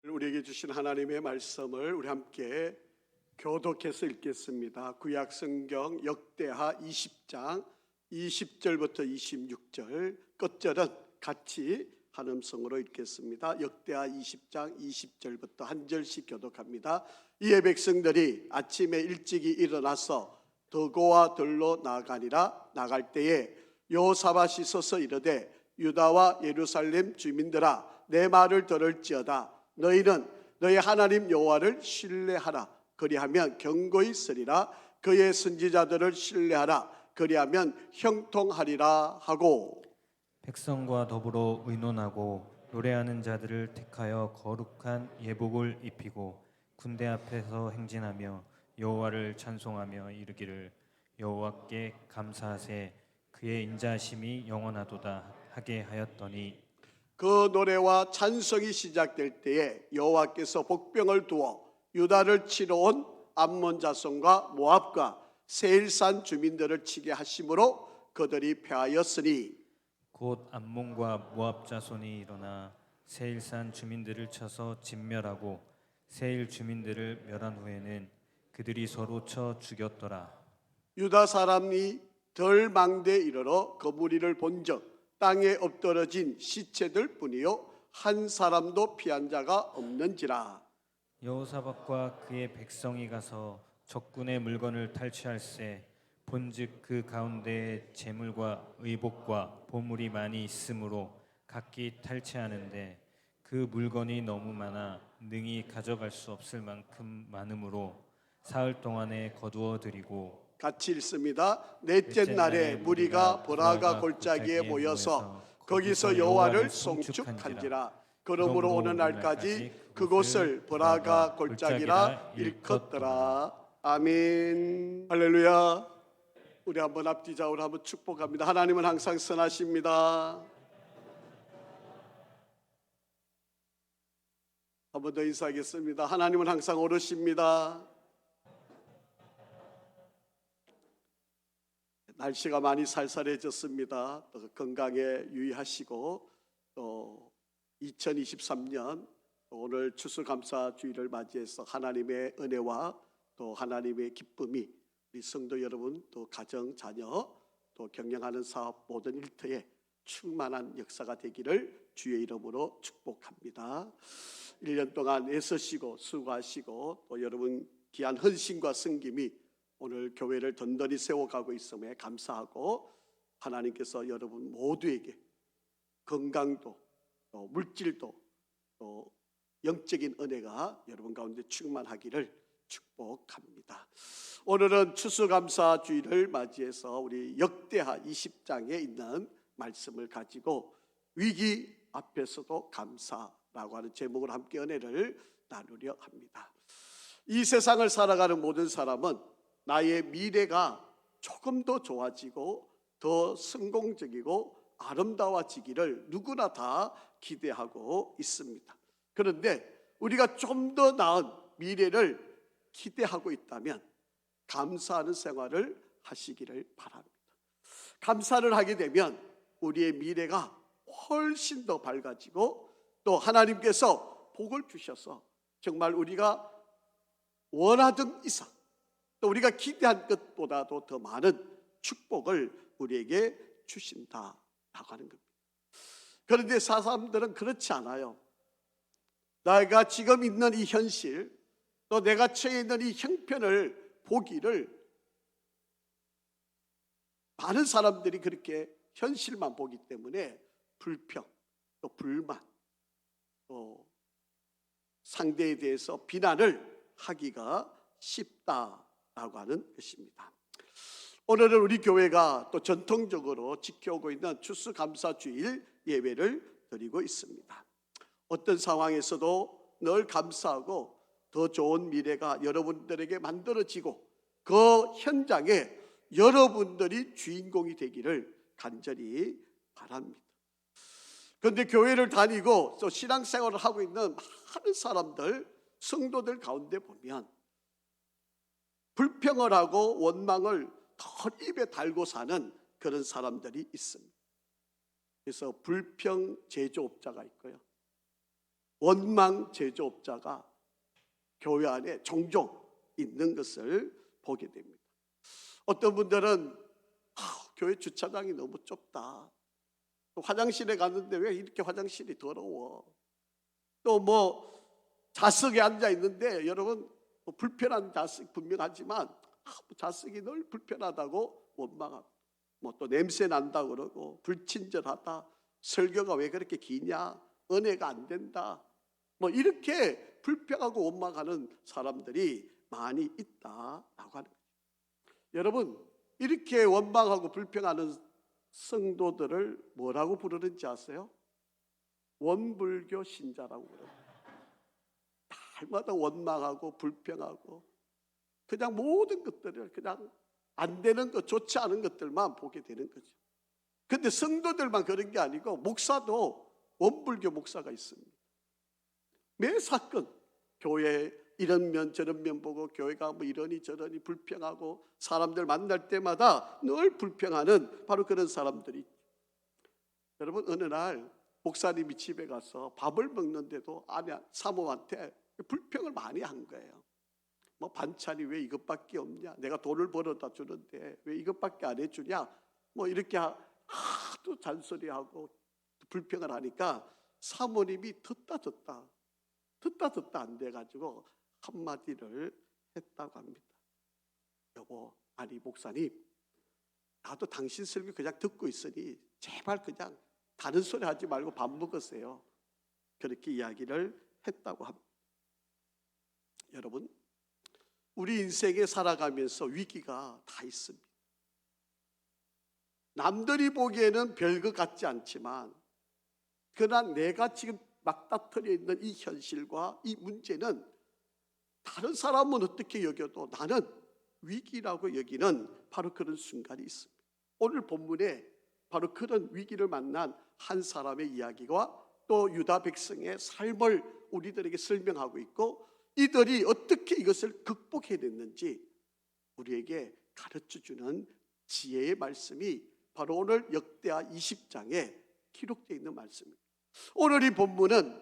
우리에게 주신 하나님의 말씀을 우리 함께 교독해서 읽겠습니다. 구약 성경 역대하 20장 20절부터 26절, 끝절은 같이 한 음성으로 읽겠습니다. 역대하 20장 20절부터 한 절씩 교독합니다. 이에 백성들이 아침에 일찍이 일어나서 더고와 들로 나가니라. 나갈 때에 여호사밧이 서서 이르되 유다와 예루살렘 주민들아, 내 말을 들을지어다. 너희는 너희 하나님 여호와를 신뢰하라. 그리하면 견고히 서리라. 그의 선지자들을 신뢰하라. 그리하면 형통하리라 하고, 백성과 더불어 의논하고 노래하는 자들을 택하여 거룩한 예복을 입히고 군대 앞에서 행진하며 여호와를 찬송하며 이르기를 여호와께 감사하세. 그의 인자하심이 영원하도다 하게 하였더니, 그 노래와 찬송이 시작될 때에 여호와께서 복병을 두어 유다를 치러 온 암몬 자손과 모압과 세일산 주민들을 치게 하심으로 그들이 패하였으니, 곧 암몬과 모압 자손이 일어나 세일산 주민들을 쳐서 진멸하고 세일 주민들을 멸한 후에는 그들이 서로 쳐 죽였더라. 유다 사람이 덜 망대에 이르러 그 무리를 본즉 땅에 엎드러진 시체들 뿐이요 한 사람도 피한 자가 없는지라. 여호사밧과 그의 백성이 가서 적군의 물건을 탈취할세. 본즉 그 가운데에 재물과 의복과 보물이 많이 있으므로 각기 탈취하는데 그 물건이 너무 많아 능히 가져갈 수 없을 만큼 많으므로 사흘 동안에 거두어 들이고, 같이 읽습니다. 넷째 날에 무리가 보라가 골짜기에 모여서 거기서 여호와를 송축한지라. 그러므로 오는 날까지 그곳을 보라가 골짜기라 일컫더라. 아멘. 할렐루야. 우리 한번 앞뒤 좌우로 한번 축복합니다. 하나님은 항상 선하십니다. 한 번 더 인사하겠습니다. 하나님은 항상 옳으십니다. 날씨가 많이 살살해졌습니다. 또 건강에 유의하시고, 또 2023년 오늘 추수감사주일을 맞이해서 하나님의 은혜와 또 하나님의 기쁨이 우리 성도 여러분, 또 가정, 자녀, 또 경영하는 사업 모든 일터에 충만한 역사가 되기를 주의 이름으로 축복합니다. 1년 동안 애쓰시고 수고하시고 또 여러분 귀한 헌신과 섬김이 오늘 교회를 든든히 세워가고 있음에 감사하고, 하나님께서 여러분 모두에게 건강도 또 물질도 또 영적인 은혜가 여러분 가운데 충만하기를 축복합니다. 오늘은 추수감사주일을 맞이해서 우리 역대하 20장에 있는 말씀을 가지고 위기 앞에서도 감사라고 하는 제목으로 함께 은혜를 나누려 합니다. 이 세상을 살아가는 모든 사람은 나의 미래가 조금 더 좋아지고 더 성공적이고 아름다워지기를 누구나 다 기대하고 있습니다. 그런데 우리가 좀 더 나은 미래를 기대하고 있다면 감사하는 생활을 하시기를 바랍니다. 감사를 하게 되면 우리의 미래가 훨씬 더 밝아지고 또 하나님께서 복을 주셔서 정말 우리가 원하던 이상 또 우리가 기대한 것보다도 더 많은 축복을 우리에게 주신다라고 하는 겁니다. 그런데 사람들은 그렇지 않아요. 내가 지금 있는 이 현실, 또 내가 처해 있는 이 형편을 보기를, 많은 사람들이 그렇게 현실만 보기 때문에 불평, 또 불만, 또 상대에 대해서 비난을 하기가 쉽다라고 하는 것입니다. 오늘은 우리 교회가 또 전통적으로 지켜오고 있는 추수감사주일 예배를 드리고 있습니다. 어떤 상황에서도 늘 감사하고 더 좋은 미래가 여러분들에게 만들어지고 그 현장에 여러분들이 주인공이 되기를 간절히 바랍니다. 그런데 교회를 다니고 또 신앙생활을 하고 있는 많은 사람들, 성도들 가운데 보면 불평을 하고 원망을 더 입에 달고 사는 그런 사람들이 있습니다. 그래서 불평 제조업자가 있고요, 원망 제조업자가 교회 안에 종종 있는 것을 보게 됩니다. 어떤 분들은 교회 주차장이 너무 좁다. 또 화장실에 갔는데 왜 이렇게 화장실이 더러워. 또 뭐 좌석에 앉아 있는데 여러분 불편한 좌석 분명하지만 좌석이 늘 불편하다고 원망하고 뭐 또 냄새 난다 그러고 불친절하다. 설교가 왜 그렇게 기냐. 은혜가 안 된다. 뭐 이렇게 불평하고 원망하는 사람들이 많이 있다라고 하는 거죠. 여러분 이렇게 원망하고 불평하는 성도들을 뭐라고 부르는지 아세요? 원불교 신자라고 그래요. 날마다 원망하고 불평하고 그냥 모든 것들을 그냥 안 되는 것, 좋지 않은 것들만 보게 되는 거죠. 근데 성도들만 그런 게 아니고 목사도 원불교 목사가 있습니다. 매 사건 교회 이런 면 저런 면 보고 교회가 뭐 이러니 저러니 불평하고 사람들 만날 때마다 늘 불평하는 바로 그런 사람들이 있죠. 여러분 어느 날 목사님이 집에 가서 밥을 먹는데도 아내 사모한테 불평을 많이 한 거예요. 뭐 반찬이 왜 이것밖에 없냐, 내가 돈을 벌어다 주는데 왜 이것밖에 안 해주냐, 뭐 이렇게 하도 잔소리하고 불평을 하니까 사모님이 듣다 안 돼가지고 한마디를 했다고 합니다. 여보, 아니 목사님, 나도 당신 설교 그냥 듣고 있으니 제발 그냥 다른 소리 하지 말고 밥 먹으세요. 그렇게 이야기를 했다고 합니다. 여러분, 우리 인생에 살아가면서 위기가 다 있습니다. 남들이 보기에는 별것 같지 않지만 그러나 내가 지금 막다트려 있는 이 현실과 이 문제는 다른 사람은 어떻게 여겨도 나는 위기라고 여기는 바로 그런 순간이 있습니다. 오늘 본문에 바로 그런 위기를 만난 한 사람의 이야기와 또 유다 백성의 삶을 우리들에게 설명하고 있고 이들이 어떻게 이것을 극복해냈는지 우리에게 가르쳐주는 지혜의 말씀이 바로 오늘 역대하 20장에 기록되어 있는 말씀입니다. 오늘 이 본문은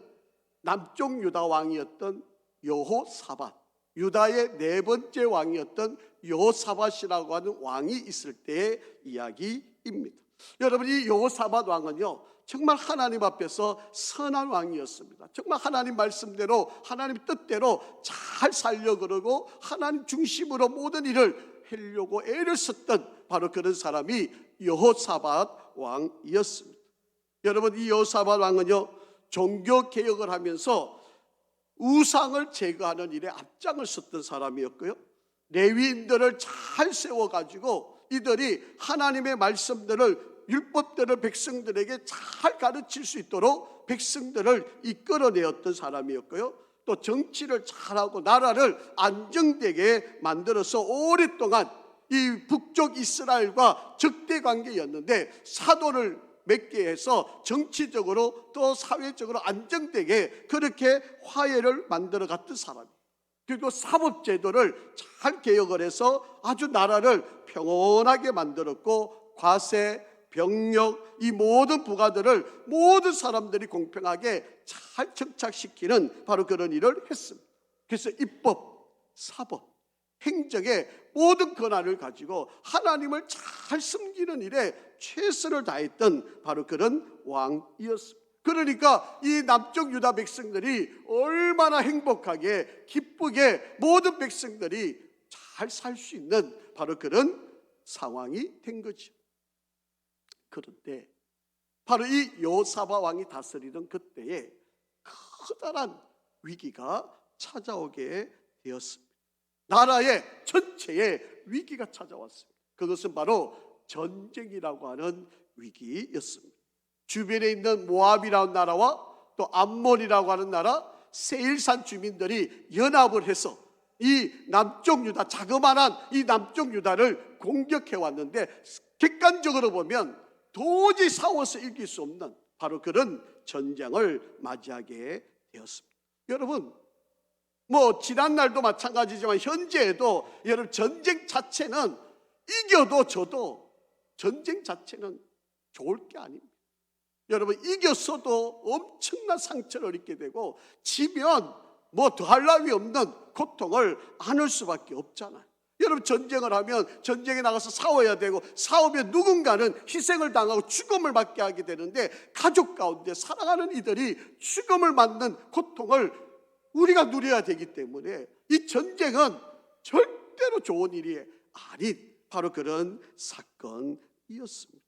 남쪽 유다 왕이었던 여호사밧, 유다의 네 번째 왕이었던 여호사밧이라고 하는 왕이 있을 때의 이야기입니다. 여러분 이 여호사밧 왕은요 정말 하나님 앞에서 선한 왕이었습니다. 정말 하나님 말씀대로 하나님 뜻대로 잘 살려고 그러고 하나님 중심으로 모든 일을 하려고 애를 썼던 바로 그런 사람이 여호사밧 왕이었습니다. 여러분 이 여호사밧 왕은요 종교 개혁을 하면서 우상을 제거하는 일에 앞장을 섰던 사람이었고요, 레위인들을 잘 세워가지고 이들이 하나님의 말씀들을 율법들을 백성들에게 잘 가르칠 수 있도록 백성들을 이끌어내었던 사람이었고요, 또 정치를 잘하고 나라를 안정되게 만들어서 오랫동안 이 북쪽 이스라엘과 적대 관계였는데 사도를 맺게 해서 정치적으로 또 사회적으로 안정되게 그렇게 화해를 만들어 갔던 사람이에요. 그리고 사법제도를 잘 개혁을 해서 아주 나라를 평온하게 만들었고 과세, 병력 이 모든 부가들을 모든 사람들이 공평하게 잘 정착시키는 바로 그런 일을 했습니다. 그래서 입법, 사법, 행정의 모든 권한을 가지고 하나님을 잘 섬기는 일에 최선을 다했던 바로 그런 왕이었습니다. 그러니까 이 남쪽 유다 백성들이 얼마나 행복하게 기쁘게 모든 백성들이 잘 살 수 있는 바로 그런 상황이 된 거죠. 그런데 바로 이 여호사밧 왕이 다스리던 그때에 커다란 위기가 찾아오게 되었습니다. 나라의 전체에 위기가 찾아왔습니다. 그것은 바로 전쟁이라고 하는 위기였습니다. 주변에 있는 모압이라는 나라와 또 암몬이라고 하는 나라, 세일산 주민들이 연합을 해서 이 남쪽 유다, 자그마한 이 남쪽 유다를 공격해 왔는데 객관적으로 보면 도저히 싸워서 이길 수 없는 바로 그런 전쟁을 맞이하게 되었습니다. 여러분 뭐 지난날도 마찬가지지만 현재에도 여러분 전쟁 자체는 이겨도 져도 전쟁 자체는 좋을 게 아닙니다. 여러분, 이겼어도 엄청난 상처를 입게 되고 지면 뭐 더할 나위 없는 고통을 안을 수밖에 없잖아요. 여러분, 전쟁을 하면 전쟁에 나가서 싸워야 되고, 싸우면 누군가는 희생을 당하고 죽음을 맞게 하게 되는데, 가족 가운데 사랑하는 이들이 죽음을 맞는 고통을 우리가 누려야 되기 때문에 이 전쟁은 절대로 좋은 일이 아닌 바로 그런 사건이었습니다.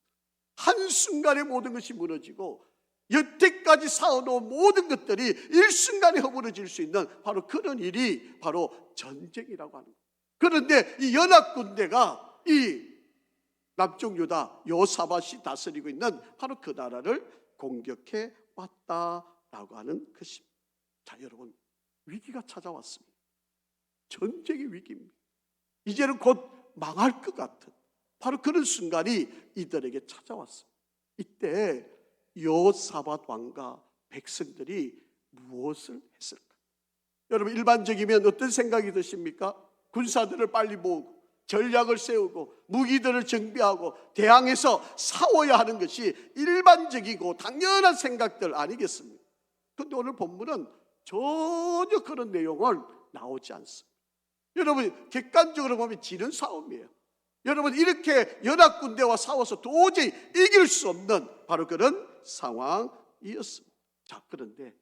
한순간에 모든 것이 무너지고 여태까지 쌓아놓은 모든 것들이 일순간에 허물어질 수 있는 바로 그런 일이 바로 전쟁이라고 하는 거예요. 그런데 이 연합군대가 이 남쪽 유다 여호사밧이 다스리고 있는 바로 그 나라를 공격해 왔다라고 하는 것입니다. 자, 여러분, 위기가 찾아왔습니다. 전쟁의 위기입니다. 이제는 곧 망할 것 같은 바로 그런 순간이 이들에게 찾아왔습니다. 이때 여호사밧 왕과 백성들이 무엇을 했을까? 여러분, 일반적이면 어떤 생각이 드십니까? 군사들을 빨리 모으고 전략을 세우고 무기들을 정비하고 대항해서 싸워야 하는 것이 일반적이고 당연한 생각들 아니겠습니까? 그런데 오늘 본문은 전혀 그런 내용은 나오지 않습니다. 여러분, 객관적으로 보면 지는 싸움이에요. 여러분, 이렇게 연합군대와 싸워서 도저히 이길 수 없는 바로 그런 상황이었습니다. 자, 그런데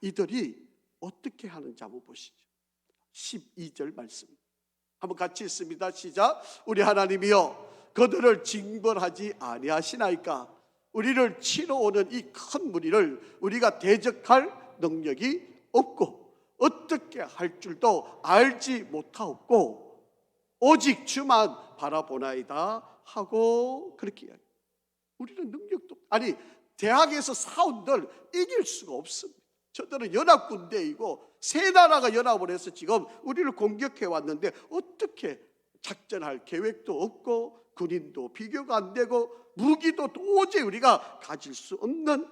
이들이 어떻게 하는지 한번 보시죠. 12절 말씀 한번 같이 읽습니다. 시작. 우리 하나님이여, 그들을 징벌하지 아니하시나이까? 우리를 치러 오는 이 큰 무리를 우리가 대적할 능력이 없고 어떻게 할 줄도 알지 못하옵고 오직 주만 바라보나이다 하고 그렇게 이야기해요. 우리는 능력도, 아니 대학에서 싸운들 이길 수가 없습니다. 저들은 연합군대이고 세 나라가 연합을 해서 지금 우리를 공격해 왔는데 어떻게 작전할 계획도 없고 군인도 비교가 안 되고 무기도 도저히 우리가 가질 수 없는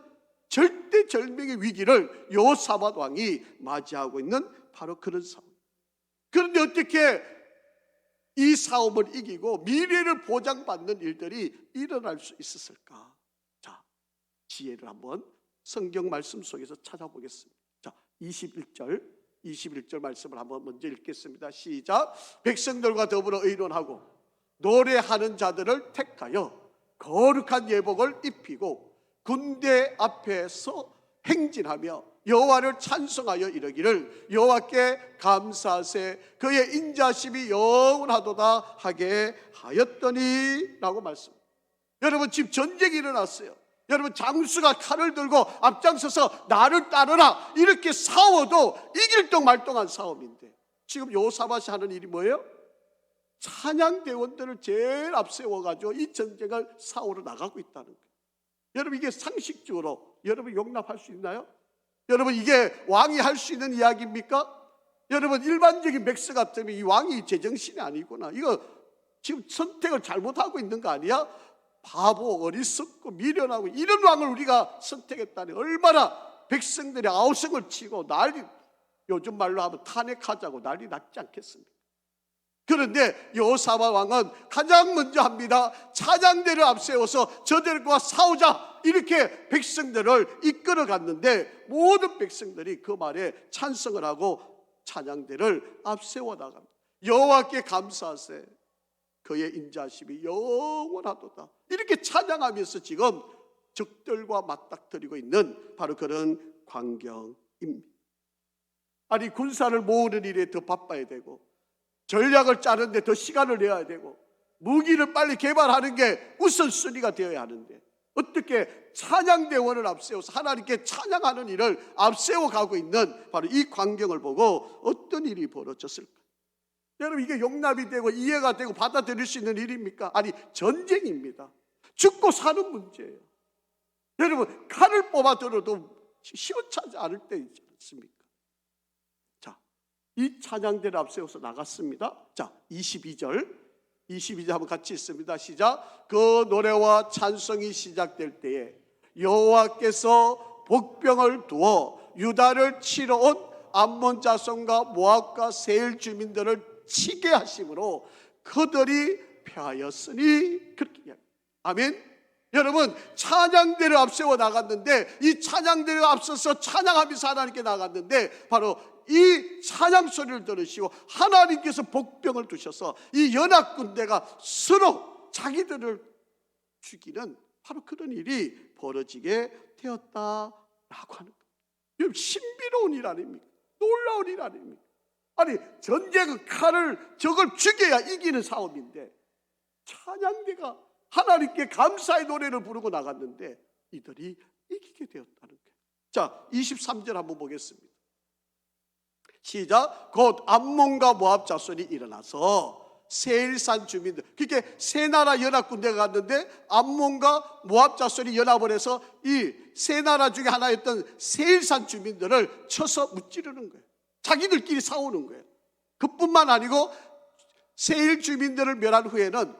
절대절명의 위기를 여호사밧 왕이 맞이하고 있는 바로 그런 상황. 그런데 어떻게 이 싸움을 이기고 미래를 보장받는 일들이 일어날 수 있었을까? 자, 지혜를 한번 성경 말씀 속에서 찾아보겠습니다. 자, 21절 말씀을 한번 먼저 읽겠습니다. 시작. 백성들과 더불어 의논하고 노래하는 자들을 택하여 거룩한 예복을 입히고 군대 앞에서 행진하며 여호와를 찬송하여 이르기를 여호와께 감사하세 그의 인자심이 영원하도다 하게 하였더니 라고 말씀합니다. 여러분, 지금 전쟁이 일어났어요. 여러분, 장수가 칼을 들고 앞장서서 나를 따르라 이렇게 싸워도 이길 동 말동한 싸움인데 지금 여호사밧이 하는 일이 뭐예요? 찬양대원들을 제일 앞세워가지고 이 전쟁을 싸우러 나가고 있다는 거예요. 여러분, 이게 상식적으로 여러분 용납할 수 있나요? 여러분, 이게 왕이 할 수 있는 이야기입니까? 여러분, 일반적인 백성 같으면 이 왕이 제정신이 아니구나, 이거 지금 선택을 잘못하고 있는 거 아니야? 바보, 어리석고 미련하고 이런 왕을 우리가 선택했다니 얼마나 백성들이 아우성을 치고 난리, 요즘 말로 하면 탄핵하자고 난리 났지 않겠습니까? 그런데 여호사밧 왕은 가장 먼저 합니다. 찬양대를 앞세워서 저들과 싸우자 이렇게 백성들을 이끌어 갔는데 모든 백성들이 그 말에 찬성을 하고 찬양대를 앞세워 나갑니다. 여호와께 감사하세 그의 인자심이 영원하도다 이렇게 찬양하면서 지금 적들과 맞닥뜨리고 있는 바로 그런 광경입니다. 아니, 군사를 모으는 일에 더 바빠야 되고 전략을 짜는데 더 시간을 내야 되고 무기를 빨리 개발하는 게 우선순위가 되어야 하는데 어떻게 찬양대원을 앞세워서 하나님께 찬양하는 일을 앞세워 가고 있는 바로 이 광경을 보고 어떤 일이 벌어졌을까? 여러분, 이게 용납이 되고 이해가 되고 받아들일 수 있는 일입니까? 아니, 전쟁입니다. 죽고 사는 문제예요. 여러분, 칼을 뽑아 들어도 시원찮지 않을 때 있지 않습니까? 이 찬양대를 앞세워서 나갔습니다. 자, 22절 한번 같이 읽습니다. 시작. 그 노래와 찬송이 시작될 때에 여호와께서 복병을 두어 유다를 치러 온 암몬 자손과 모압과 세일 주민들을 치게 하심으로 그들이 패하였으니 그렇게 이야기합니다. 아멘. 여러분, 찬양대를 앞세워 나갔는데, 이 찬양대를 앞서서 찬양하면서 하나님께 나갔는데, 바로 이 찬양 소리를 들으시고 하나님께서 복병을 두셔서 이 연합군대가 서로 자기들을 죽이는 바로 그런 일이 벌어지게 되었다라고 하는 거예요. 여러분, 신비로운 일 아닙니까? 놀라운 일 아닙니까? 아니, 전쟁은 적을 죽여야 이기는 싸움인데, 찬양대가 하나님께 감사의 노래를 부르고 나갔는데 이들이 이기게 되었다는 거예요. 자, 23절 한번 보겠습니다. 시작. 곧 암몬과 모압 자손이 일어나서 세일산 주민들, 그게 세 나라 연합군대가 갔는데 암몬과 모압 자손이 연합을 해서 이 세 나라 중에 하나였던 세일산 주민들을 쳐서 무찌르는 거예요. 자기들끼리 싸우는 거예요. 그뿐만 아니고 세일 주민들을 멸한 후에는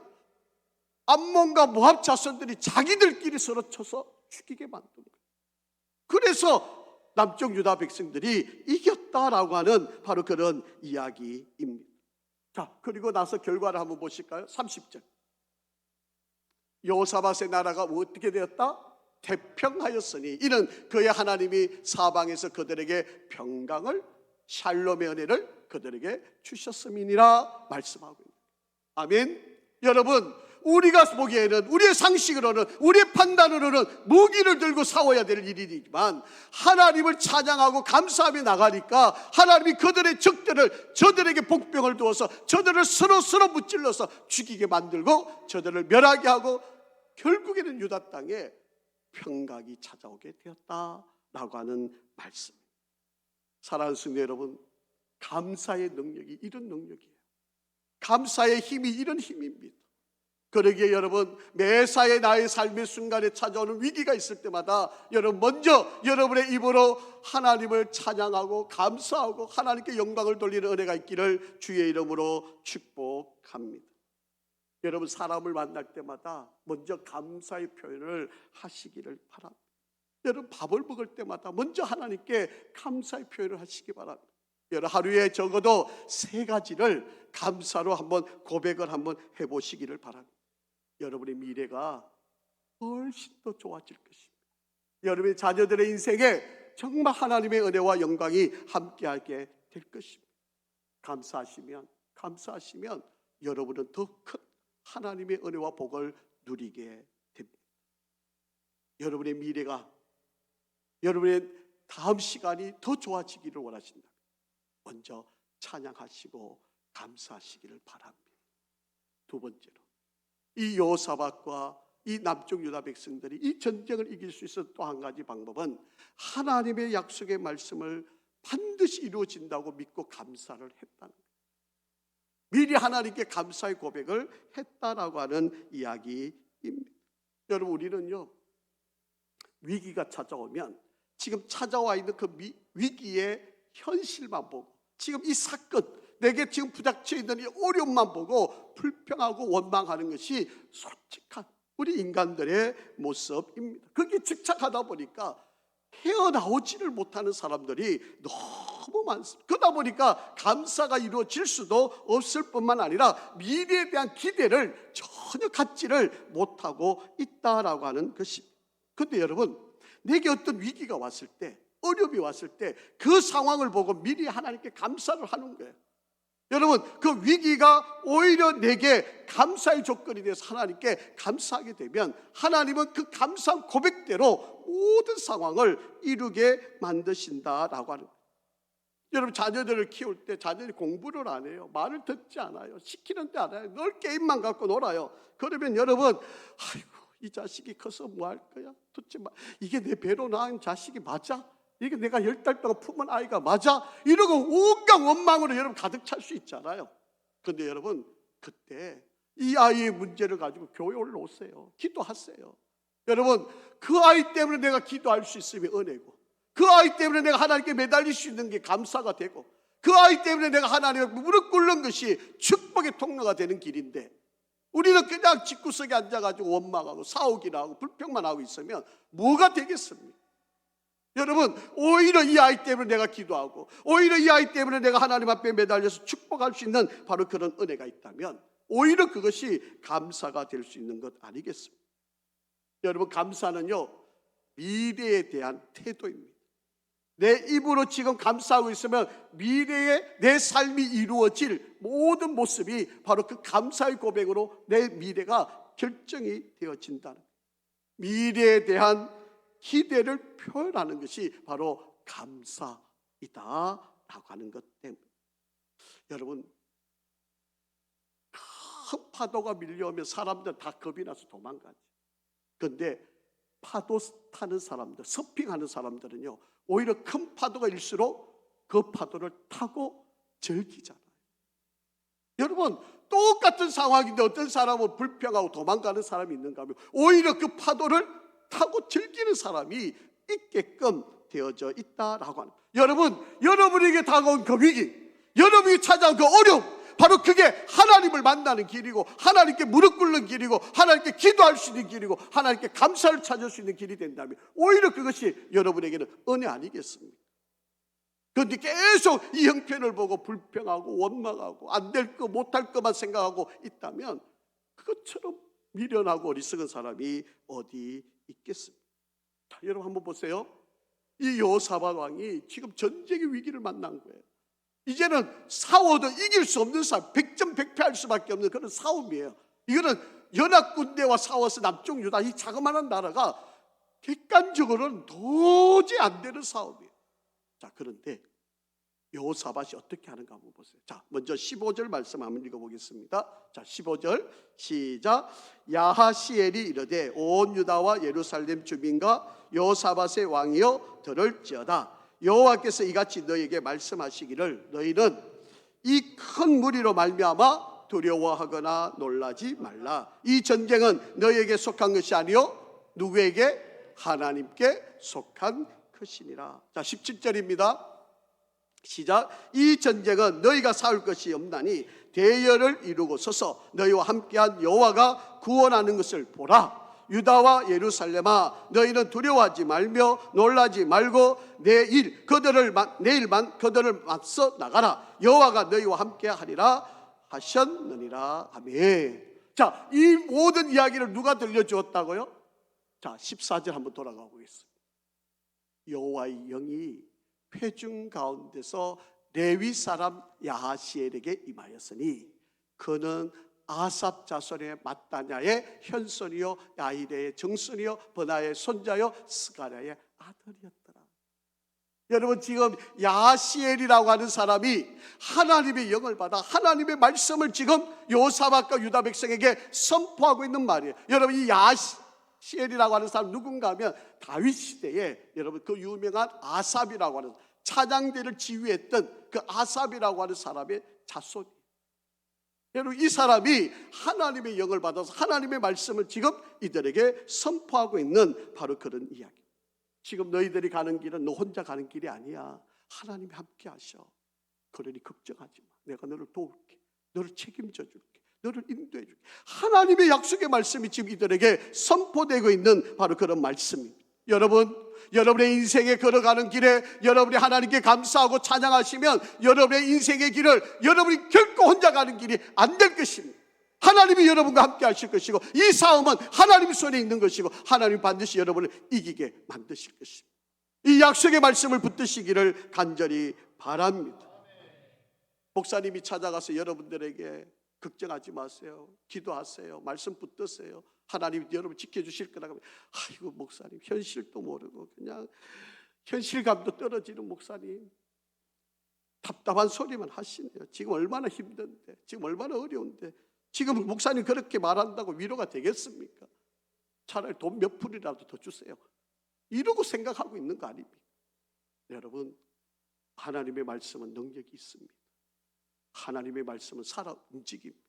암몬과 모압 자손들이 자기들끼리 서로 쳐서 죽이게 만든 거예요. 그래서 남쪽 유다 백성들이 이겼다라고 하는 바로 그런 이야기입니다. 자, 그리고 나서 결과를 한번 보실까요? 30절. 여호사밧의 나라가 어떻게 되었다? 태평하였으니 이는 그의 하나님이 사방에서 그들에게 평강을, 샬롬의 은혜를 그들에게 주셨음이니라 말씀하고 있습니다. 아멘. 여러분, 우리가 보기에는, 우리의 상식으로는, 우리의 판단으로는 무기를 들고 싸워야 될 일이지만 하나님을 찬양하고 감사하며 나가니까 하나님이 그들의 적들을, 저들에게 복병을 두어서 저들을 서로 무찔러서 죽이게 만들고 저들을 멸하게 하고 결국에는 유다 땅에 평강이 찾아오게 되었다라고 하는 말씀. 사랑하는 성도 여러분, 감사의 능력이 이런 능력이에요. 감사의 힘이 이런 힘입니다. 그러기에 여러분, 매사에 나의 삶의 순간에 찾아오는 위기가 있을 때마다 여러분 먼저 여러분의 입으로 하나님을 찬양하고 감사하고 하나님께 영광을 돌리는 은혜가 있기를 주의 이름으로 축복합니다. 여러분, 사람을 만날 때마다 먼저 감사의 표현을 하시기를 바랍니다. 여러분, 밥을 먹을 때마다 먼저 하나님께 감사의 표현을 하시기 바랍니다. 여러분, 하루에 적어도 3가지를 감사로 한번 고백을 한번 해보시기를 바랍니다. 여러분의 미래가 훨씬 더 좋아질 것입니다. 여러분의 자녀들의 인생에 정말 하나님의 은혜와 영광이 함께하게 될 것입니다. 감사하시면 여러분은 더 큰 하나님의 은혜와 복을 누리게 됩니다. 여러분의 미래가, 여러분의 다음 시간이 더 좋아지기를 원하신다. 먼저 찬양하시고 감사하시기를 바랍니다. 두 번째로, 이 여호사밧과 이 남쪽 유다 백성들이 이 전쟁을 이길 수 있었던 또 한 가지 방법은 하나님의 약속의 말씀을 반드시 이루어진다고 믿고 감사를 했다는 거예요. 미리 하나님께 감사의 고백을 했다라고 하는 이야기입니다. 여러분, 우리는요, 위기가 찾아오면 지금 찾아와 있는 그 위기의 현실만 보고, 지금 이 사건, 내게 지금 부닥쳐 있는 이 어려움만 보고 불평하고 원망하는 것이 솔직한 우리 인간들의 모습입니다. 그게 집착하다 보니까 헤어나오지를 못하는 사람들이 너무 많습니다. 그러다 보니까 감사가 이루어질 수도 없을 뿐만 아니라 미래에 대한 기대를 전혀 갖지를 못하고 있다라고 하는 것입니다. 그런데 여러분, 내게 어떤 위기가 왔을 때, 어려움이 왔을 때 그 상황을 보고 미리 하나님께 감사를 하는 거예요. 여러분, 그 위기가 오히려 내게 감사의 조건이 돼서 하나님께 감사하게 되면 하나님은 그 감사한 고백대로 모든 상황을 이루게 만드신다라고 하는 거예요. 여러분, 자녀들을 키울 때 자녀들이 공부를 안 해요. 말을 듣지 않아요. 시키는데 안 해요. 늘 게임만 갖고 놀아요. 그러면 여러분, 아이고, 이 자식이 커서 뭐 할 거야? 도대체 이게 내 배로 낳은 자식이 맞아? 이게 내가 10달 동안 품은 아이가 맞아? 이러고 온갖 원망으로 여러분 가득 찰 수 있잖아요. 그런데 여러분, 그때 이 아이의 문제를 가지고 교회 올라오세요. 기도하세요. 여러분, 그 아이 때문에 내가 기도할 수 있으면 은혜고, 그 아이 때문에 내가 하나님께 매달릴 수 있는 게 감사가 되고, 그 아이 때문에 내가 하나님께 무릎 꿇는 것이 축복의 통로가 되는 길인데, 우리는 그냥 집구석에 앉아가지고 원망하고 싸우기나 하고 불평만 하고 있으면 뭐가 되겠습니까? 여러분, 오히려 이 아이 때문에 내가 기도하고, 오히려 이 아이 때문에 내가 하나님 앞에 매달려서 축복할 수 있는 바로 그런 은혜가 있다면 오히려 그것이 감사가 될 수 있는 것 아니겠습니까? 여러분, 감사는요, 미래에 대한 태도입니다. 내 입으로 지금 감사하고 있으면 미래에 내 삶이 이루어질 모든 모습이 바로 그 감사의 고백으로 내 미래가 결정이 되어진다는, 미래에 대한 기대를 표현하는 것이 바로 감사이다라고 하는 것 때문에, 여러분, 큰 파도가 밀려오면 사람들 다 겁이 나서 도망가죠. 그런데 파도 타는 사람들, 서핑하는 사람들은요, 오히려 큰 파도가 일수록 그 파도를 타고 즐기잖아요. 여러분, 똑같은 상황인데 어떤 사람은 불평하고 도망가는 사람이 있는가 하면 오히려 그 파도를 타고 즐기는 사람이 있게끔 되어져 있다라고 하는, 여러분, 여러분에게 다가온 그 위기, 여러분이 찾아온 그 어려움, 바로 그게 하나님을 만나는 길이고, 하나님께 무릎 꿇는 길이고, 하나님께 기도할 수 있는 길이고, 하나님께 감사를 찾을 수 있는 길이 된다면 오히려 그것이 여러분에게는 은혜 아니겠습니까? 그런데 계속 이 형편을 보고 불평하고 원망하고 안 될 거 못할 것만 생각하고 있다면 그것처럼 미련하고 어리석은 사람이 어디 있겠습니까? 자, 여러분 한번 보세요. 이 여호사밧 왕이 지금 전쟁의 위기를 만난 거예요. 이제는 싸워도 이길 수 없는 싸움, 백전백패할 수밖에 없는 그런 싸움이에요. 이거는 연합군대와 싸워서 남쪽 유다, 이 자그마한 나라가 객관적으로는 도저히 안 되는 싸움이에요. 자, 그런데 여호사밧이 어떻게 하는가 한번 보세요. 자, 먼저 15절 말씀 한번 읽어보겠습니다. 자, 15절 시작. 야하시엘이 이르되 온 유다와 예루살렘 주민과 여호사밧의 왕이여 들을지어다. 여호와께서 이같이 너희에게 말씀하시기를 너희는 이 큰 무리로 말미암아 두려워하거나 놀라지 말라. 이 전쟁은 너희에게 속한 것이 아니요 누구에게? 하나님께 속한 것이니라. 자, 17절입니다. 시작. 이 전쟁은 너희가 싸울 것이 없나니 대열을 이루고 서서 너희와 함께한 여호와가 구원하는 것을 보라. 유다와 예루살렘아, 너희는 두려워하지 말며 놀라지 말고 내일 그들을 맞서 나가라. 여호와가 너희와 함께 하리라 하셨느니라. 아멘. 자, 이 모든 이야기를 누가 들려주었다고요? 자, 14절 한번 돌아가 보겠습니다. 여호와의 영이 회중 가운데서 레위 사람 야하시엘에게 임하였으니 그는 아삽 자손의 마따냐의 현손이요 야히레의 정손이요 버나의 손자요 스가랴의 아들이었더라. 여러분, 지금 야하시엘이라고 하는 사람이 하나님의 영을 받아 하나님의 말씀을 지금 여호사밧과 유다 백성에게 선포하고 있는 말이에요. 여러분, 이 야하시엘이라고 하는 사람 누군가 하면 다윗 시대에 여러분 그 유명한 아삽이라고 하는 찬양대를 지휘했던 그 아삽이라고 하는 사람의 자손. 여러분, 이 사람이 하나님의 영을 받아서 하나님의 말씀을 지금 이들에게 선포하고 있는 바로 그런 이야기. 지금 너희들이 가는 길은 너 혼자 가는 길이 아니야. 하나님이 함께 하셔. 그러니 걱정하지 마. 내가 너를 도울게. 너를 책임져 줄게. 너를 인도해 줄게. 하나님의 약속의 말씀이 지금 이들에게 선포되고 있는 바로 그런 말씀입니다. 여러분, 여러분의 인생에 걸어가는 길에 여러분이 하나님께 감사하고 찬양하시면 여러분의 인생의 길을 여러분이 결코 혼자 가는 길이 안 될 것입니다. 하나님이 여러분과 함께 하실 것이고 이 싸움은 하나님 손에 있는 것이고 하나님이 반드시 여러분을 이기게 만드실 것입니다. 이 약속의 말씀을 붙드시기를 간절히 바랍니다. 목사님이 찾아가서 여러분들에게 걱정하지 마세요. 기도하세요. 말씀 붙드세요. 하나님이 여러분 지켜주실 거라고 하면, 아이고 목사님 현실도 모르고 그냥 현실감도 떨어지는 목사님, 답답한 소리만 하시네요. 지금 얼마나 힘든데, 지금 얼마나 어려운데 지금 목사님 그렇게 말한다고 위로가 되겠습니까? 차라리 돈 몇 푼이라도 더 주세요. 이러고 생각하고 있는 거 아닙니까? 여러분, 하나님의 말씀은 능력이 있습니다. 하나님의 말씀은 살아 움직입니다.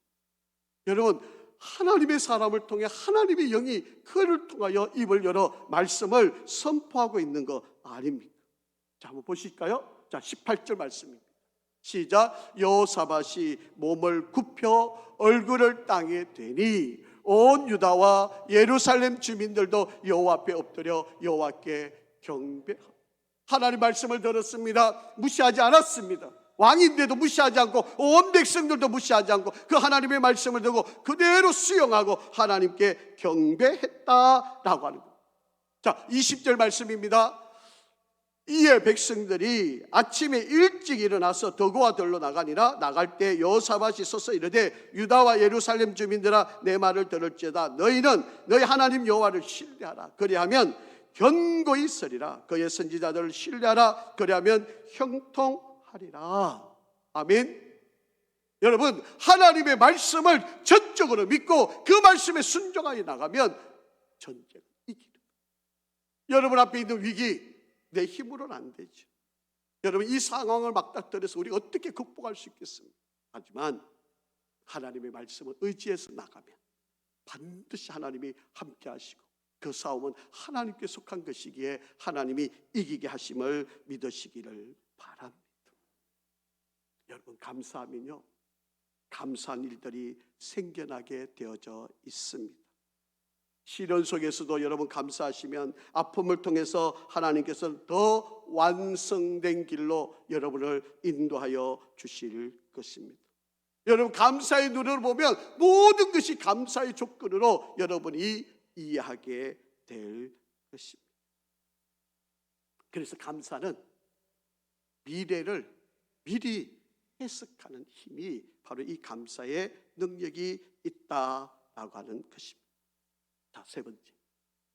여러분, 하나님의 사람을 통해 하나님의 영이 그를 통하여 입을 열어 말씀을 선포하고 있는 거 아닙니까? 자, 한번 보실까요? 자, 18절 말씀입니다. 시작. 여호사밧이 몸을 굽혀 얼굴을 땅에 대니 온 유다와 예루살렘 주민들도 여호와 앞에 엎드려 여호와께 경배하고. 하나님 말씀을 들었습니다. 무시하지 않았습니다. 왕인데도 무시하지 않고 온 백성들도 무시하지 않고 그 하나님의 말씀을 듣고 그대로 수용하고 하나님께 경배했다라고 하는 거예요. 자, 20절 말씀입니다. 이에 백성들이 아침에 일찍 일어나서 더고와 들로 나가니라. 나갈 때 여호사밧이 서서 이르되 유다와 예루살렘 주민들아, 내 말을 들을지어다. 너희는 너희 하나님 여호와를 신뢰하라. 그리하면 견고히 서리라. 그의 선지자들을 신뢰하라. 그리하면 형통하리라. 아멘. 여러분, 하나님의 말씀을 전적으로 믿고 그 말씀에 순종하여 나가면 전쟁을 이기는 거예요. 여러분 앞에 있는 위기, 내 힘으로는 안 되죠. 여러분, 이 상황을 맞닥뜨려서 우리가 어떻게 극복할 수 있겠습니까? 하지만 하나님의 말씀을 의지해서 나가면 반드시 하나님이 함께 하시고 그 싸움은 하나님께 속한 것이기에 하나님이 이기게 하심을 믿으시기를 바랍니다. 여러분, 감사하면요, 감사한 일들이 생겨나게 되어져 있습니다. 시련 속에서도 여러분 감사하시면 아픔을 통해서 하나님께서 더 완성된 길로 여러분을 인도하여 주실 것입니다. 여러분, 감사의 눈으로 보면 모든 것이 감사의 조건으로 여러분이 이해하게 될 것입니다. 그래서 감사는 미래를 미리 해석하는 힘이 바로 이 감사의 능력이 있다라고 하는 것입니다. 자, 세 번째,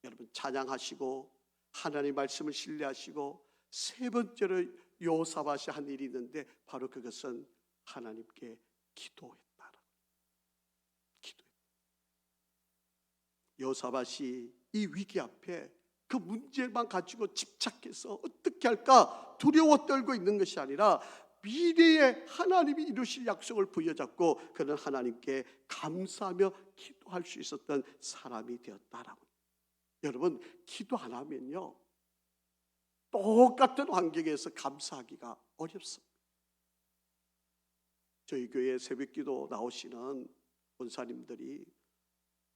여러분 찬양하시고 하나님의 말씀을 신뢰하시고, 세 번째로 여호사밧이 한 일이 있는데 바로 그것은 하나님께 기도했다. 여호사밧이 이 위기 앞에 그 문제만 가지고 집착해서 어떻게 할까 두려워 떨고 있는 것이 아니라 미래에 하나님이 이루실 약속을 부여잡고 그는 하나님께 감사하며 기도할 수 있었던 사람이 되었다라고. 여러분, 기도 안 하면요, 똑같은 환경에서 감사하기가 어렵습니다. 저희 교회 새벽기도 나오시는 권사님들이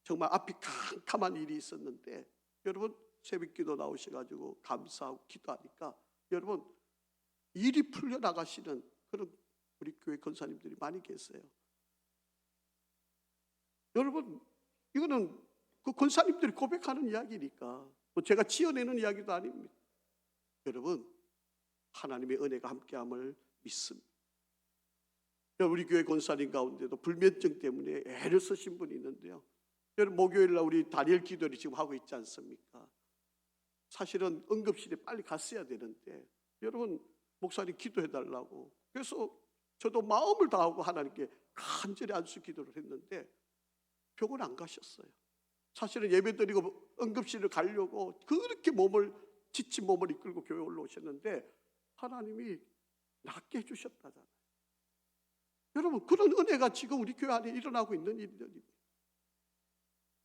정말 앞이 캄캄한 일이 있었는데 여러분, 새벽기도 나오셔가지고 감사하고 기도하니까 여러분 일이 풀려나가시는 그런 우리 교회 권사님들이 많이 계세요. 여러분, 이거는 그 권사님들이 고백하는 이야기니까 제가 지어내는 이야기도 아닙니다. 여러분, 하나님의 은혜가 함께함을 믿습니다. 우리 교회 권사님 가운데도 불면증 때문에 애를 쓰신 분이 있는데요, 여러분, 목요일날 우리 다니엘 기도를 지금 하고 있지 않습니까? 사실은 응급실에 빨리 갔어야 되는데 여러분, 목사님 기도해달라고, 그래서 저도 마음을 다하고 하나님께 간절히 안수 기도를 했는데 병원 안 가셨어요. 사실은 예배드리고 응급실을 가려고 그렇게 지친 몸을 이끌고 교회 올라오셨는데 하나님이 낫게 해주셨다잖아요. 여러분, 그런 은혜가 지금 우리 교회 안에 일어나고 있는 일들입니다.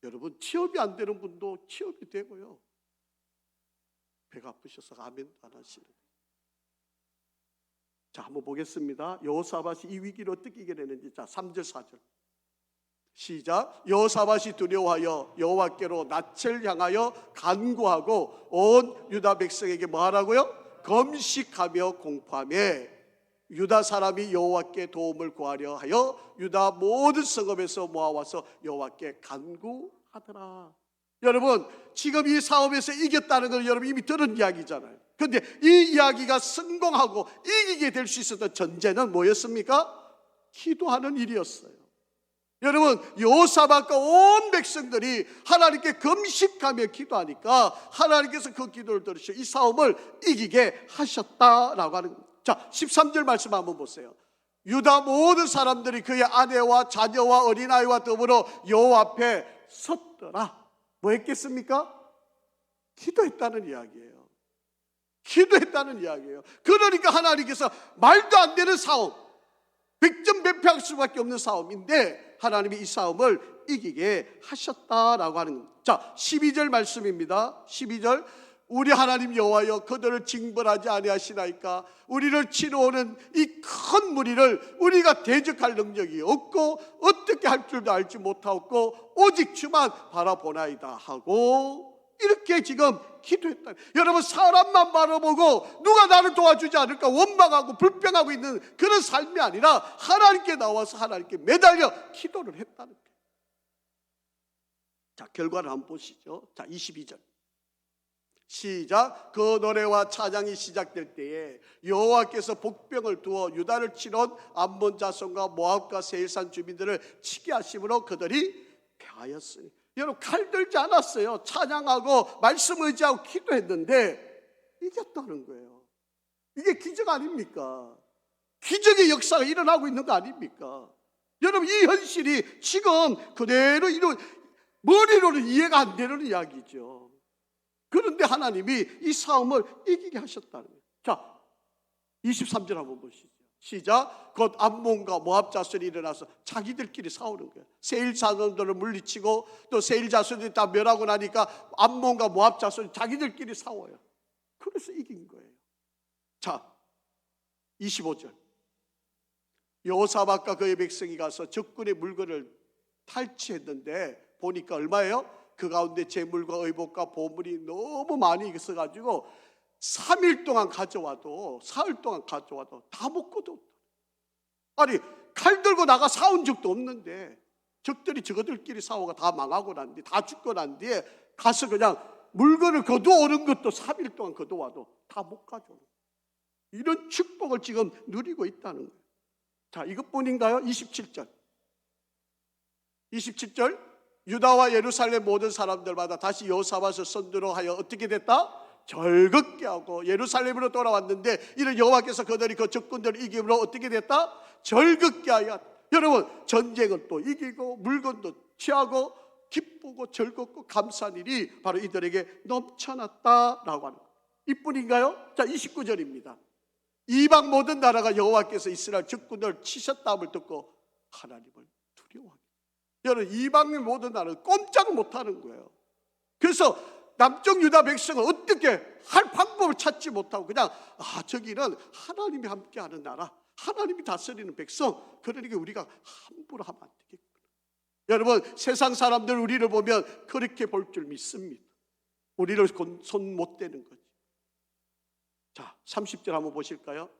여러분, 취업이 안 되는 분도 취업이 되고요, 배가 아프셔서 아멘도 안 하시는. 자, 한번 보겠습니다. 여호사밧이 이 위기를 어떻게 이겨내는지. 자, 3절 4절 시작. 여호사밧이 두려워하여 여호와께로 낯을 향하여 간구하고 온 유다 백성에게 뭐하라고요? 금식하며 공포하며 유다 사람이 여호와께 도움을 구하려 하여 유다 모든 성읍에서 모아와서 여호와께 간구하더라. 여러분, 지금 이 사업에서 이겼다는 걸 여러분 이미 들은 이야기잖아요. 그런데 이 이야기가 성공하고 이기게 될 수 있었던 전제는 뭐였습니까? 기도하는 일이었어요. 여러분, 여호사밧과 온 백성들이 하나님께 금식하며 기도하니까 하나님께서 그 기도를 들으시고 이 싸움을 이기게 하셨다라고 하는 겁니다. 자, 13절 말씀 한번 보세요. 유다 모든 사람들이 그의 아내와 자녀와 어린아이와 더불어 여호와 앞에 섰더라. 뭐 했겠습니까? 기도했다는 이야기예요. 기도했다는 이야기예요. 그러니까 하나님께서 말도 안 되는 싸움, 백전백패할 수밖에 없는 싸움인데 하나님이 이 싸움을 이기게 하셨다라고 하는 겁니다. 자, 12절 말씀입니다. 12절. 우리 하나님 여호와여, 그들을 징벌하지 아니하시나이까? 우리를 치러 오는 이 큰 무리를 우리가 대적할 능력이 없고 어떻게 할 줄도 알지 못하고 오직 주만 바라보나이다 하고 이렇게 지금 기도했다. 여러분, 사람만 바라보고 누가 나를 도와주지 않을까 원망하고 불평하고 있는 그런 삶이 아니라 하나님께 나와서 하나님께 매달려 기도를 했다는 거예요. 자, 결과를 한번 보시죠. 자, 22절 시작. 그 노래와 찬양이 시작될 때에 여호와께서 복병을 두어 유다를 치러 암몬 자손과 모압과 세일산 주민들을 치게 하심으로 그들이 패하였으니. 여러분, 칼 들지 않았어요. 찬양하고 말씀 의지하고 기도했는데 이겼다는 거예요. 이게 기적 아닙니까? 기적의 역사가 일어나고 있는 거 아닙니까? 여러분, 이 현실이 지금 그대로 머리로는 이해가 안 되는 이야기죠. 그런데 하나님이 이 싸움을 이기게 하셨다는 거예요. 자, 23절 한번 보시죠. 시작. 곧 암몬과 모압 자손이 일어나서 자기들끼리 싸우는 거예요. 세일 자손들을 물리치고 또 세일 자손들이 다 멸하고 나니까 암몬과 모압 자손이 자기들끼리 싸워요. 그래서 이긴 거예요. 자, 25절 여호사밧과 그의 백성이 가서 적군의 물건을 탈취했는데 보니까 얼마예요? 그 가운데 재물과 의복과 보물이 너무 많이 있어가지고 3일 동안 가져와도 사흘 동안 가져와도 다 먹고도 없다. 아니, 칼 들고 나가 싸운 적도 없는데 적들이 저거들끼리 싸워가 다 망하고 난 뒤에 다 죽고 난 뒤에 가서 그냥 물건을 거두어오는 것도 3일 동안 거두어와도 다 못 가져오는 거예요. 이런 축복을 지금 누리고 있다는 거예요. 자, 이것뿐인가요? 27절 유다와 예루살렘 모든 사람들마다 다시 여호사밧을 선두로 하여 어떻게 됐다? 절극게 하고 예루살렘으로 돌아왔는데 이는 여호와께서 그들이 그 적군들을 이김으로 어떻게 됐다? 절극게 하여. 여러분, 전쟁을 또 이기고 물건도 취하고 기쁘고 즐겁고 감사한 일이 바로 이들에게 넘쳐났다라고 하는 거예요. 이뿐인가요? 자, 29절입니다. 이방 모든 나라가 여호와께서 이스라엘 적군을 치셨다함을 듣고 하나님을 두려워하게. 여러분, 이방의 모든 나라는 꼼짝 못하는 거예요. 그래서 남쪽 유다 백성은 어떻게 할 방법을 찾지 못하고 그냥 저기는 하나님이 함께하는 나라, 하나님이 다스리는 백성, 그러니까 우리가 함부로 하면 안 되겠구나. 여러분, 세상 사람들 우리를 보면 그렇게 볼 줄 믿습니다. 우리를 손 못 대는 거지. 자, 30절 한번 보실까요?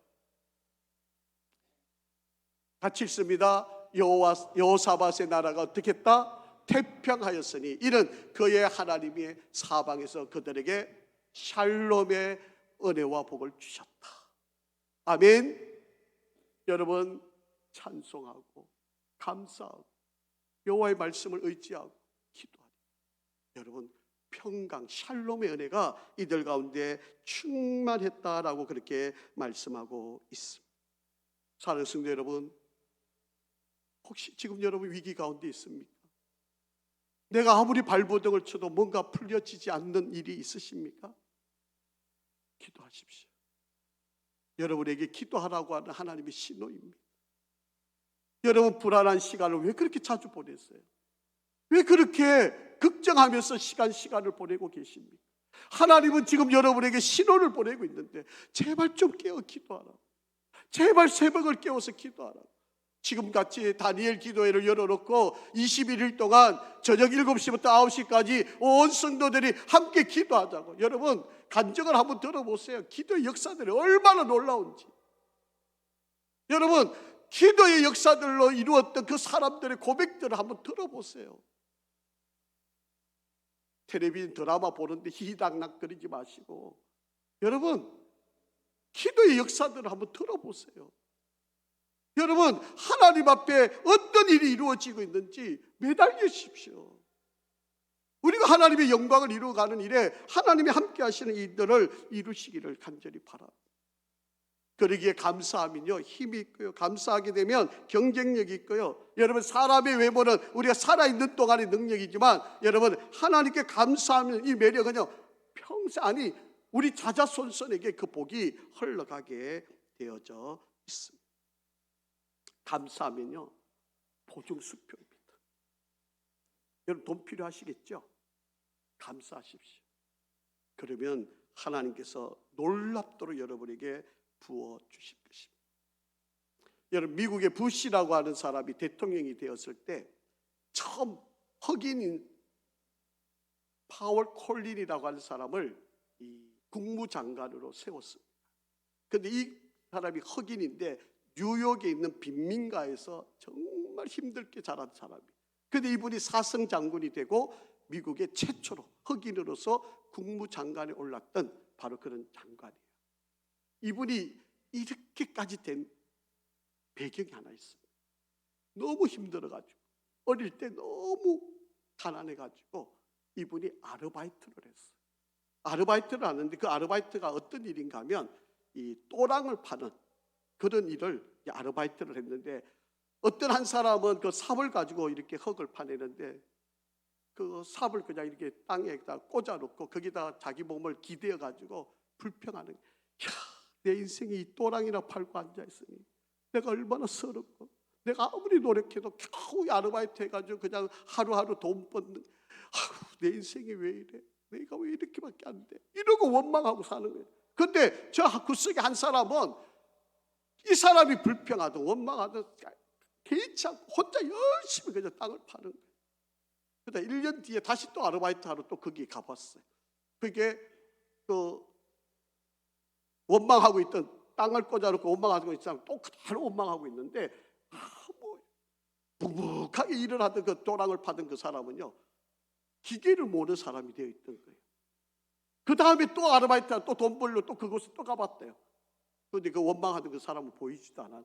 같이 읽습니다. 여호사밧의 나라가 어떻게 했다? 태평하였으니 이는 그의 하나님이 사방에서 그들에게 샬롬의 은혜와 복을 주셨다. 아멘. 여러분, 찬송하고 감사하고 여호와의 말씀을 의지하고 기도하고 여러분, 평강 샬롬의 은혜가 이들 가운데 충만했다라고 그렇게 말씀하고 있습니다. 사랑하는 성도 여러분, 혹시 지금 여러분 위기 가운데 있습니까? 내가 아무리 발버둥을 쳐도 뭔가 풀려지지 않는 일이 있으십니까? 기도하십시오. 여러분에게 기도하라고 하는 하나님의 신호입니다. 여러분, 불안한 시간을 왜 그렇게 자주 보냈어요? 왜 그렇게 걱정하면서 시간을 보내고 계십니까? 하나님은 지금 여러분에게 신호를 보내고 있는데 제발 좀 깨어 기도하라. 제발 새벽을 깨워서 기도하라. 지금같이 다니엘 기도회를 열어놓고 21일 동안 저녁 7시부터 9시까지 온 성도들이 함께 기도하자고. 여러분, 간증을 한번 들어보세요. 기도의 역사들이 얼마나 놀라운지. 여러분, 기도의 역사들로 이루었던 그 사람들의 고백들을 한번 들어보세요. 텔레비전 드라마 보는데 희희당락거리지 마시고 여러분, 기도의 역사들을 한번 들어보세요. 여러분, 하나님 앞에 어떤 일이 이루어지고 있는지 매달리십시오. 우리가 하나님의 영광을 이루어가는 일에 하나님이 함께 하시는 일들을 이루시기를 간절히 바랍니다. 그러기에 감사하면요 힘이 있고요, 감사하게 되면 경쟁력이 있고요. 여러분, 사람의 외모는 우리가 살아있는 동안의 능력이지만 여러분, 하나님께 감사하면 이 매력은요 평생, 아니 우리 자자손손에게 그 복이 흘러가게 되어져 있습니다. 감사하면요 보증수표입니다. 여러분, 돈 필요하시겠죠? 감사하십시오. 그러면 하나님께서 놀랍도록 여러분에게 부어주실 것입니다. 여러분, 미국의 부시라고 하는 사람이 대통령이 되었을 때 처음 흑인인 파월 콜린이라고 하는 사람을 이 국무장관으로 세웠습니다. 그런데 이 사람이 흑인인데 뉴욕에 있는 빈민가에서 정말 힘들게 자란 사람이에요. 그런데 이분이 사성 장군이 되고 미국의 최초로 흑인으로서 국무장관에 올랐던 바로 그런 장관이에요. 이분이 이렇게까지 된 배경이 하나 있습니다. 너무 힘들어가지고 어릴 때 너무 가난해가지고 이분이 아르바이트를 했어요. 아르바이트를 하는데 그 아르바이트가 어떤 일인가 하면 이 또랑을 파는 그런 일을 아르바이트를 했는데, 어떤 한 사람은 그 삽을 가지고 이렇게 흙을 파내는데 그 삽을 그냥 이렇게 땅에다 꽂아놓고 거기다 자기 몸을 기대어 가지고 불평하는 거예요. 내 인생이 이 또랑이나 팔고 앉아있으니 내가 얼마나 서럽고, 내가 아무리 노력해도 겨우 아르바이트 해가지고 그냥 하루하루 돈 버는, 내 인생이 왜 이래, 내가 왜 이렇게밖에 안 돼, 이러고 원망하고 사는 거예요. 근데 저 그 속에 한 사람은 이 사람이 불평하든 원망하든 개의치 않고 혼자 열심히 그냥 땅을 파는 거예요. 그러다 1년 뒤에 다시 또 아르바이트 하러 또 거기 가봤어요. 그게 그 원망하고 있던, 땅을 꽂아놓고 원망하고 있던 사람 또 그대로 원망하고 있는데, 뭐 묵묵하게 일을 하던 그 또랑을 파던 그 사람은요, 기계를 모르는 사람이 되어 있던 거예요. 그 다음에 또 아르바이트 또 돈 벌려 또 그곳에 또 가봤대요. 그런데 그 원망하던 그 사람은 보이지도 않아요.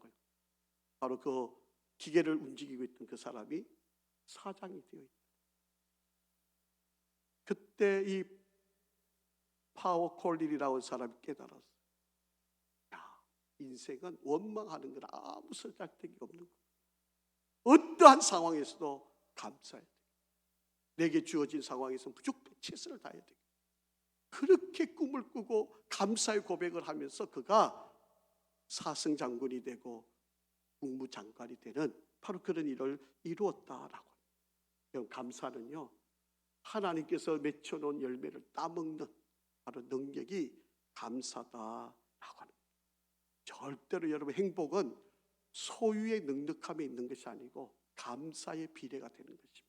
바로 그 기계를 움직이고 있던 그 사람이 사장이 되어 있다. 그때 이 파워 콜린이라는 사람이 깨달았어요. 야, 인생은 원망하는 건 아무 쓸데기 없는 거야. 어떠한 상황에서도 감사해야 돼. 내게 주어진 상황에서 무조건 최선을 다해야 돼. 그렇게 꿈을 꾸고 감사의 고백을 하면서 그가 사성 장군이 되고 국무장관이 되는 바로 그런 일을 이루었다라고. 감사는요, 하나님께서 맺혀놓은 열매를 따먹는 바로 능력이 감사다라고 하는 거예요. 절대로 여러분 행복은 소유의 넉넉함에 있는 것이 아니고 감사의 비례가 되는 것입니다.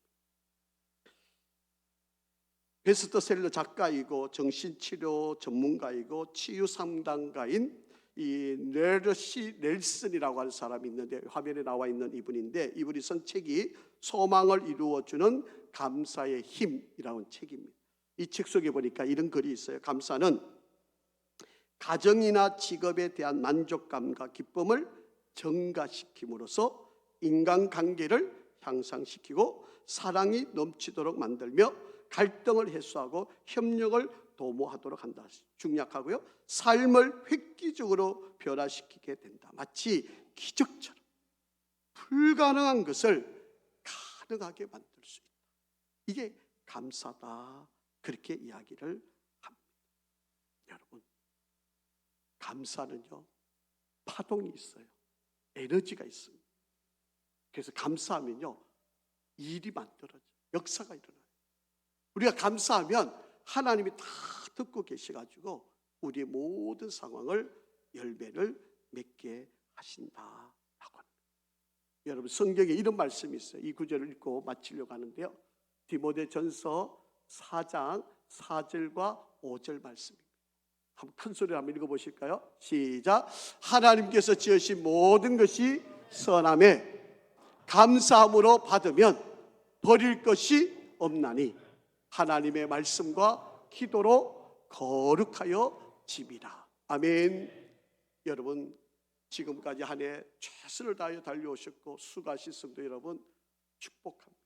베스트셀러 작가이고 정신치료 전문가이고 치유 상담가인 이 레러시 넬슨이라고 하는 사람이 있는데, 화면에 나와 있는 이분인데, 이분이 쓴 책이 소망을 이루어주는 감사의 힘이라는 책입니다. 이 책 속에 보니까 이런 글이 있어요. 감사는 가정이나 직업에 대한 만족감과 기쁨을 증가시킴으로써 인간관계를 향상시키고 사랑이 넘치도록 만들며 갈등을 해소하고 협력을 도모하도록 한다. 중약하고요, 삶을 획기적으로 변화시키게 된다. 마치 기적처럼 불가능한 것을 가능하게 만들 수 있다. 이게 감사다. 그렇게 이야기를 합니다. 여러분, 감사는요, 파동이 있어요. 에너지가 있습니다. 그래서 감사하면요, 일이 만들어져요. 역사가 일어나요. 우리가 감사하면 하나님이 다 듣고 계셔가지고 우리의 모든 상황을 열매를 맺게 하신다라고 합니다. 여러분, 성경에 이런 말씀이 있어요. 이 구절을 읽고 마치려고 하는데요, 디모데전서 4장 4절과 5절 말씀입니다. 한번 큰 소리로 한번 읽어보실까요? 시작. 하나님께서 지으신 모든 것이 선함에 감사함으로 받으면 버릴 것이 없나니 하나님의 말씀과 기도로 거룩하여 짐이라. 아멘. 여러분, 지금까지 한 해 최선을 다하여 달려오셨고 수고하신 성도 여러분 축복합니다.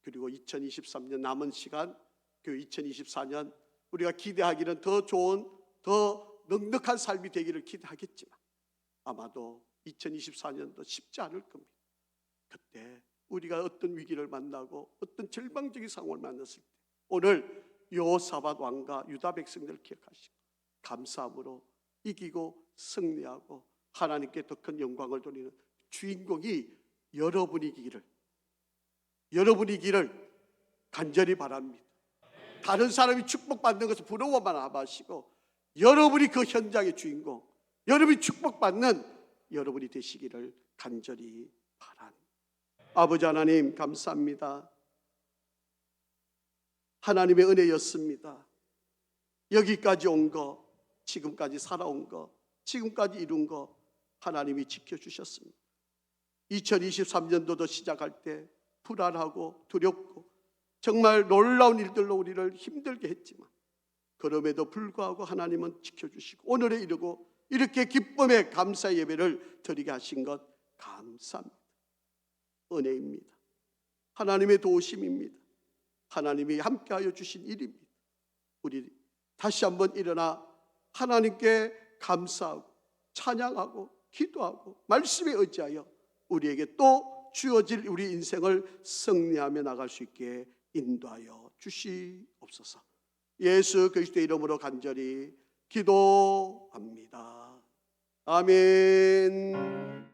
그리고 2023년 남은 시간, 그 2024년 우리가 기대하기는 더 좋은, 더 넉넉한 삶이 되기를 기대하겠지만 아마도 2024년도 쉽지 않을 겁니다. 그때 우리가 어떤 위기를 만나고 어떤 절망적인 상황을 만났을 때 오늘 여호사밧 왕과 유다 백성들을 기억하시고 감사함으로 이기고 승리하고 하나님께 더 큰 영광을 돌리는 주인공이 여러분이기를 간절히 바랍니다. 다른 사람이 축복받는 것을 부러워만 안 하시고 여러분이 그 현장의 주인공, 여러분이 축복받는 여러분이 되시기를 간절히 바랍니다. 아버지 하나님, 감사합니다. 하나님의 은혜였습니다. 여기까지 온 거, 지금까지 살아온 거, 지금까지 이룬 거 하나님이 지켜주셨습니다. 2023년도도 시작할 때 불안하고 두렵고 정말 놀라운 일들로 우리를 힘들게 했지만 그럼에도 불구하고 하나님은 지켜주시고 오늘에 이르고 이렇게 기쁨의 감사 예배를 드리게 하신 것 감사합니다. 은혜입니다. 하나님의 도우심입니다. 하나님이 함께하여 주신 일입니다. 우리 다시 한번 일어나 하나님께 감사하고 찬양하고 기도하고 말씀에 의지하여 우리에게 또 주어질 우리 인생을 승리하며 나갈 수 있게 인도하여 주시옵소서. 예수 그리스도의 이름으로 간절히 기도합니다. 아멘.